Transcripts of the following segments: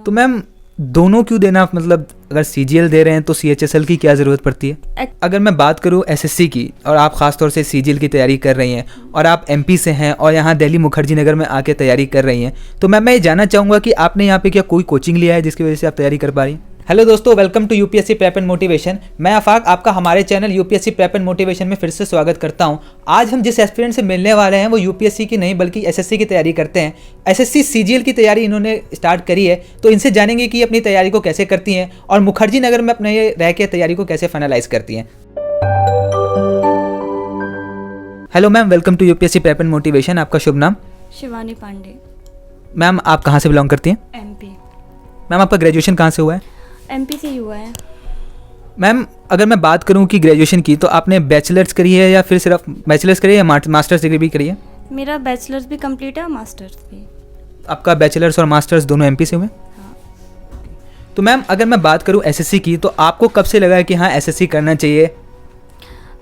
तो मैम दोनों क्यों देना, मतलब अगर सीजीएल दे रहे हैं तो सीएचएसएल की क्या ज़रूरत पड़ती है? अगर मैं बात करूं एसएससी की और आप ख़ास तौर से सीजीएल की तैयारी कर रही हैं और आप एमपी से हैं और यहाँ दिल्ली मुखर्जी नगर में आके तैयारी कर रही हैं, तो मैं ये जानना चाहूँगा कि आपने यहाँ पे क्या कोई कोचिंग लिया है जिसकी वजह से आप तैयारी कर पा रही हैं? हेलो दोस्तों, welcome to UPSC prep and motivation. मैं आफाक आपका हमारे channel UPSC prep and motivation में फिर से स्वागत करता हूं। आज हम जिस एस्पिरेंट से मिलने वाले हैं वो यूपीएससी की नहीं बल्कि एसएससी की तैयारी करते हैं। एसएससी सीजीएल की तैयारी इन्होंने स्टार्ट करी है, तो इनसे जानेंगे कि अपनी तैयारी को कैसे करती हैं और मुखर्जी नगर में अपने रह के तैयारी को कैसे फाइनलाइज करती हैं। Hello ma'am, welcome to UPSC prep and motivation. आपका शुभ नाम? शिवानी पांडे। मैम आप कहाँ से बिलोंग करती हैं? एमपी। मैम आपका ग्रेजुएशन कहाँ से हुआ है? एमपी से ही हुआ है। मैम अगर मैं बात करूं कि ग्रेजुएशन की, तो आपने बैचलर्स करी है या फिर सिर्फ बैचलर्स करी है या मास्टर्स डिग्री भी करी है? मेरा बैचलर्स भी कंप्लीट है और मास्टर्स भी। आपका बैचलर्स और मास्टर्स दोनों एमपी से हुए? हाँ। तो मैम अगर मैं बात करूं एसएससी की, तो आपको कब से लगा कि हाँ एसएससी करना चाहिए?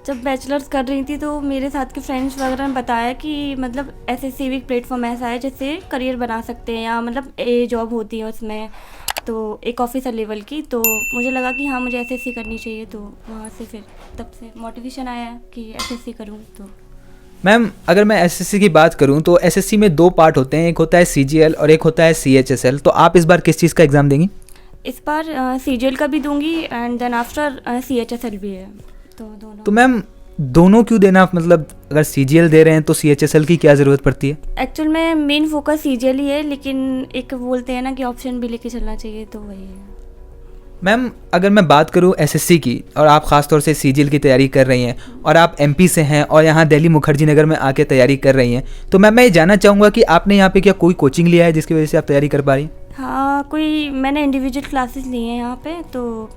जब बैचलर्स कर रही थी तो मेरे साथ के फ्रेंड्स वगैरह ने बताया कि मतलब ऐसे सिविक प्लेटफॉर्म ऐसा है जिससे करियर बना सकते हैं या मतलब जॉब होती है उसमें, तो एक ऑफिसर लेवल की। तो मुझे लगा कि हाँ मुझे एसएससी करनी चाहिए, तो वहाँ से फिर तब से मोटिवेशन आया कि एसएससी करूँ। तो मैम अगर मैं एसएससी की बात करूं तो एसएससी में दो पार्ट होते हैं, एक होता है सीजीएल और एक होता है सीएचएसएल। तो आप इस बार किस चीज़ का एग्ज़ाम देंगी? इस बार सीजीएल का भी दूंगी एंड देन आफ्टर सीएचएसएल भी है, तो दोनों। तो मैम दोनों क्यों देना, मतलब अगर सीजीएल दे रहे हैं तो सीएचएसएल की क्या ज़रूरत पड़ती है? एक्चुअल में मेन फोकस सीजीएल ही है, लेकिन एक बोलते हैं ना कि ऑप्शन भी लेके चलना चाहिए, तो वही है। मैम अगर मैं बात करूं एसएससी की और आप ख़ास तौर से सीजीएल की तैयारी कर रही हैं और आप एमपी से हैं और यहाँ दिल्ली मुखर्जी नगर में आके तैयारी कर रही हैं, तो मैं ये जानना चाहूँगा कि आपने यहाँ पे क्या कोई कोचिंग लिया है जिसकी वजह से आप तैयारी कर पा रही हैं? हाँ, कोई मैंने इंडिविजुअल क्लासेस ली हैं यहाँ पे। तो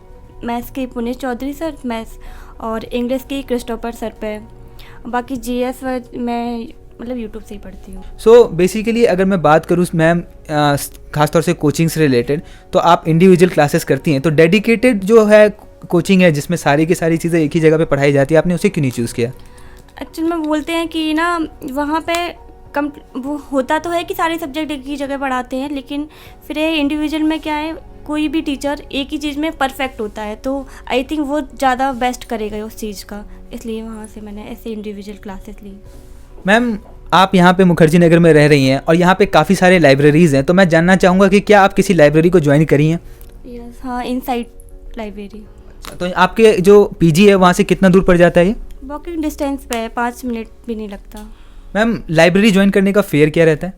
मैथ्स के पुनीश चौधरी सर मैथ्स और इंग्लिश की क्रिस्टोफर सर पे। बाकी जीएस मैं मतलब यूट्यूब से ही पढ़ती हूँ। सो बेसिकली अगर मैं बात करूँ मैम खासतौर से कोचिंग से रिलेटेड, तो आप इंडिविजुअल क्लासेस करती हैं, तो डेडिकेटेड जो है कोचिंग है जिसमें सारी की सारी चीज़ें एक ही जगह पे पढ़ाई जाती है, आपने उसे क्यों नहीं चूज़ किया? एक्चुअल में बोलते हैं कि ना वहाँ पे कम वो होता तो है कि सारे सब्जेक्ट एक ही जगह पढ़ाते हैं, लेकिन फिर ये इंडिविजुअल में क्या है, कोई भी टीचर एक ही चीज़ में परफेक्ट होता है, तो आई थिंक वो ज़्यादा बेस्ट करेगा उस चीज़ का, इसलिए वहाँ से मैंने ऐसे इंडिविजुअल क्लासेस ली। मैम आप यहाँ पे मुखर्जी नगर में रह रही हैं और यहाँ पे काफ़ी सारे लाइब्रेरीज़ हैं, तो मैं जानना चाहूँगा कि क्या आप किसी लाइब्रेरी को ज्वाइन करी हैं? यस, हाँ, इनसाइट लाइब्रेरी। तो आपके जो पीजी है वहाँ से कितना दूर पड़ जाता है ये? वॉकिंग डिस्टेंस पे है, 5 मिनट भी नहीं लगता। मैम लाइब्रेरी ज्वाइन करने का फेयर क्या रहता है?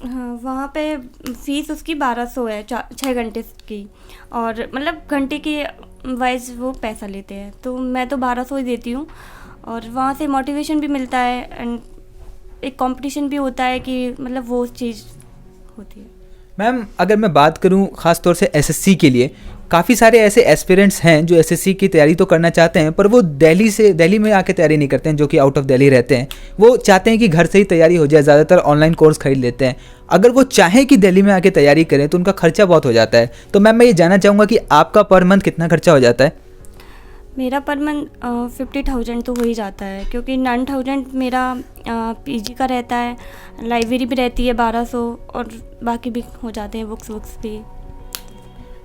हाँ, वहाँ पे फ़ीस उसकी 1200 है 6 घंटे की, और मतलब घंटे की वाइज वो पैसा लेते हैं, तो मैं तो 1200 ही देती हूँ। और वहाँ से मोटिवेशन भी मिलता है एंड एक कंपटीशन भी होता है कि मतलब वो चीज़ होती है। मैम अगर मैं बात करूं ख़ास तौर से एसएससी के लिए, काफ़ी सारे ऐसे एस्पिरेंट्स हैं जो एसएससी की तैयारी तो करना चाहते हैं, पर वो दिल्ली में आके तैयारी नहीं करते हैं, जो कि आउट ऑफ दिल्ली रहते हैं। वो चाहते हैं कि घर से ही तैयारी हो जाए, ज़्यादातर ऑनलाइन कोर्स खरीद लेते हैं। अगर वो चाहें कि दिल्ली में आके तैयारी करें तो उनका खर्चा बहुत हो जाता है। तो मैम मैं ये जानना चाहूँगा कि आपका पर मंथ कितना खर्चा हो जाता है? मेरा पर मंथ 50,000 तो हो ही जाता है, क्योंकि 9,000 मेरा पीजी का रहता है, लाइब्रेरी भी रहती है 1200, और बाकी भी हो जाते हैं बुक्स भी।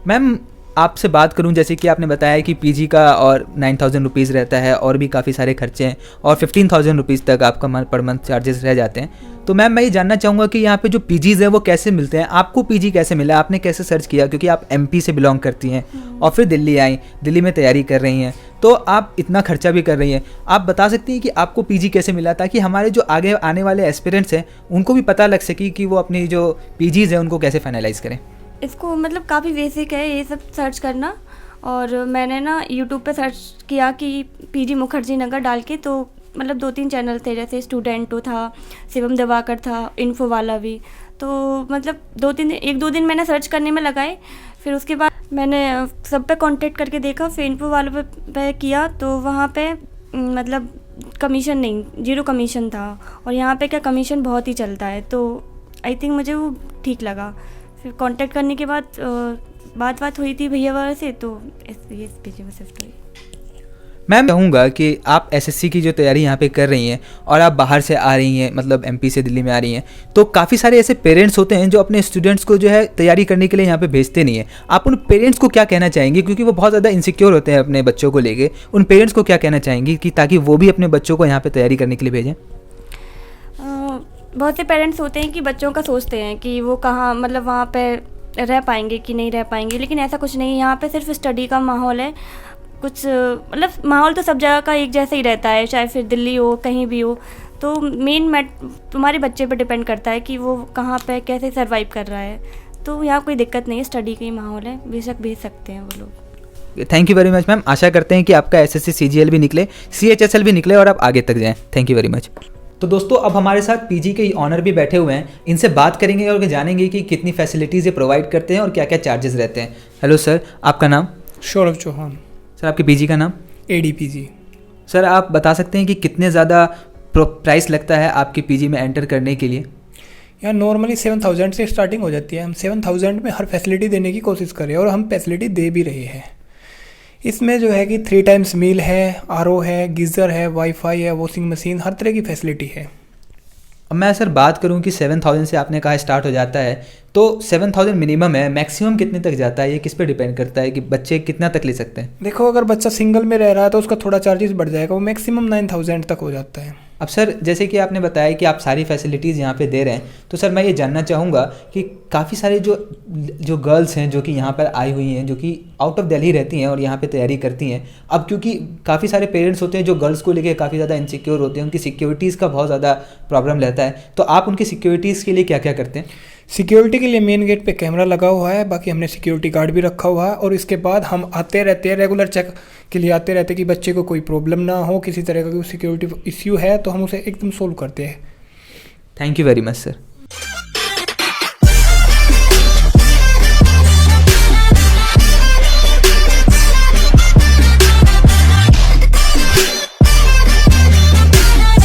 मैम आपसे बात करूं, जैसे कि आपने बताया कि पीजी का और 9,000 रुपीज़ रहता है और भी काफ़ी सारे खर्चे हैं और 15,000 रुपीज़ तक आपका पर मंथ चार्जेस रह जाते हैं। तो मैम मैं ये जानना चाहूँगा कि यहाँ पे जो पीजीज़ है वो कैसे मिलते हैं? आपको पीजी कैसे मिला, आपने कैसे सर्च किया? क्योंकि आप एमपी से बिलोंग करती हैं और फिर दिल्ली आई, दिल्ली में तैयारी कर रही हैं, तो आप इतना खर्चा भी कर रही हैं। आप बता सकती हैं कि आपको पीजी कैसे मिला, ताकि हमारे जो आगे आने वाले एस्पिरेंट्स हैं उनको भी पता लग सके कि वो अपनी जो पीजीज़ हैं उनको कैसे फाइनलाइज़ करें? इसको मतलब काफ़ी बेसिक है ये सब सर्च करना, और मैंने ना यूट्यूब पे सर्च किया कि पीजी मुखर्जी नगर डाल के, तो मतलब 2-3 चैनल थे, जैसे स्टूडेंटो था, शिवम दिवाकर था, इन्फो वाला भी। तो मतलब 1-2 दिन मैंने सर्च करने में लगाए, फिर उसके बाद मैंने सब पे कांटेक्ट करके देखा, फिर इन्फो वालों पे किया, तो वहाँ पे मतलब कमीशन नहीं, 0 कमीशन था, और यहाँ पे क्या कमीशन बहुत ही चलता है, तो आई थिंक मुझे वो ठीक लगा। फिर कांटेक्ट करने के बाद बात हुई थी भैया वाले से, तो इस पीजी में शिफ्ट हुई। मैम चाहूँगा कि आप एसएससी की जो तैयारी यहाँ पे कर रही हैं और आप बाहर से आ रही हैं, मतलब एमपी से दिल्ली में आ रही हैं, तो काफ़ी सारे ऐसे पेरेंट्स होते हैं जो अपने स्टूडेंट्स को जो है तैयारी करने के लिए यहाँ पे भेजते नहीं हैं। आप उन पेरेंट्स को क्या कहना चाहेंगी, क्योंकि वो बहुत ज़्यादा इनसिक्योर होते हैं अपने बच्चों को लेके, उन पेरेंट्स को क्या कहना चाहेंगी कि ताकि वो भी अपने बच्चों को यहाँ पर तैयारी करने के लिए भेजें? बहुत से पेरेंट्स होते हैं कि बच्चों का सोचते हैं कि वो कहाँ मतलब वहाँ पे रह पाएंगे कि नहीं रह पाएंगे, लेकिन ऐसा कुछ नहीं है। यहाँ पे सिर्फ स्टडी का माहौल है। कुछ मतलब माहौल तो सब जगह का एक जैसा ही रहता है, चाहे फिर दिल्ली हो कहीं भी हो। तो मेन तुम्हारे बच्चे पे डिपेंड करता है कि वो कहाँ पे कैसे सर्वाइव कर रहा है। तो यहाँ कोई दिक्कत नहीं है, स्टडी का ही माहौल है, बेशक भेज सकते हैं वो लोग। Thank you very much ma'am. आशा करते हैं कि आपका एसएससी सीजीएल भी निकले, सीएचएसएल भी निकले और आप आगे तक जाएँ। Thank you very much. तो दोस्तों अब हमारे साथ पीजी के ऑनर भी बैठे हुए हैं, इनसे बात करेंगे और जानेंगे कि कितनी फैसिलिटीज़ ये प्रोवाइड करते हैं और क्या क्या चार्जेस रहते हैं। हेलो सर, आपका नाम? सौरभ चौहान। सर आपके पीजी का नाम? एडीपीजी। सर आप बता सकते हैं कि कितने ज़्यादा प्राइस लगता है आपके पीजी में एंटर करने के लिए? यहाँ नॉर्मली 7000 से स्टार्टिंग हो जाती है। हम 7000 में हर फैसिलिटी देने की कोशिश कर रहे हैं और हम फैसिलिटी दे भी रहे हैं। इसमें जो है कि 3 टाइम्स मील है, आरओ है, गीज़र है, वाईफाई है, वॉशिंग मशीन, हर तरह की फैसिलिटी है। अब मैं सर बात करूं कि 7000 से आपने कहा स्टार्ट हो जाता है, तो 7000 मिनिमम है, मैक्सिमम कितने तक जाता है? ये किस पे डिपेंड करता है कि बच्चे कितना तक ले सकते हैं? देखो अगर बच्चा सिंगल में रह रहा है तो उसका थोड़ा चार्जेस बढ़ जाएगा, वो मैक्सिमम 9000 तक हो जाता है। अब सर जैसे कि आपने बताया कि आप सारी फैसिलिटीज़ यहाँ पे दे रहे हैं, तो सर मैं ये जानना चाहूँगा कि काफ़ी सारे जो गर्ल्स हैं जो कि यहाँ पर आई हुई हैं, जो कि आउट ऑफ दिल्ली रहती हैं और यहाँ पे तैयारी करती हैं, अब क्योंकि काफ़ी सारे पेरेंट्स होते हैं जो गर्ल्स को लेके काफ़ी ज़्यादा इनसिक्योर होते हैं, उनकी सिक्योरिटीज़ का बहुत ज़्यादा प्रॉब्लम रहता है, तो आप उनकी सिक्योरिटीज़ के लिए क्या क्या करते हैं? सिक्योरिटी के लिए मेन गेट पे कैमरा लगा हुआ है, बाकी हमने सिक्योरिटी गार्ड भी रखा हुआ है और इसके बाद हम आते रहते हैं, रेगुलर चेक के लिए आते रहते हैं कि बच्चे को कोई प्रॉब्लम ना हो, किसी तरह का कोई सिक्योरिटी इश्यू है तो हम उसे एकदम सोल्व करते हैं। Thank you very much sir.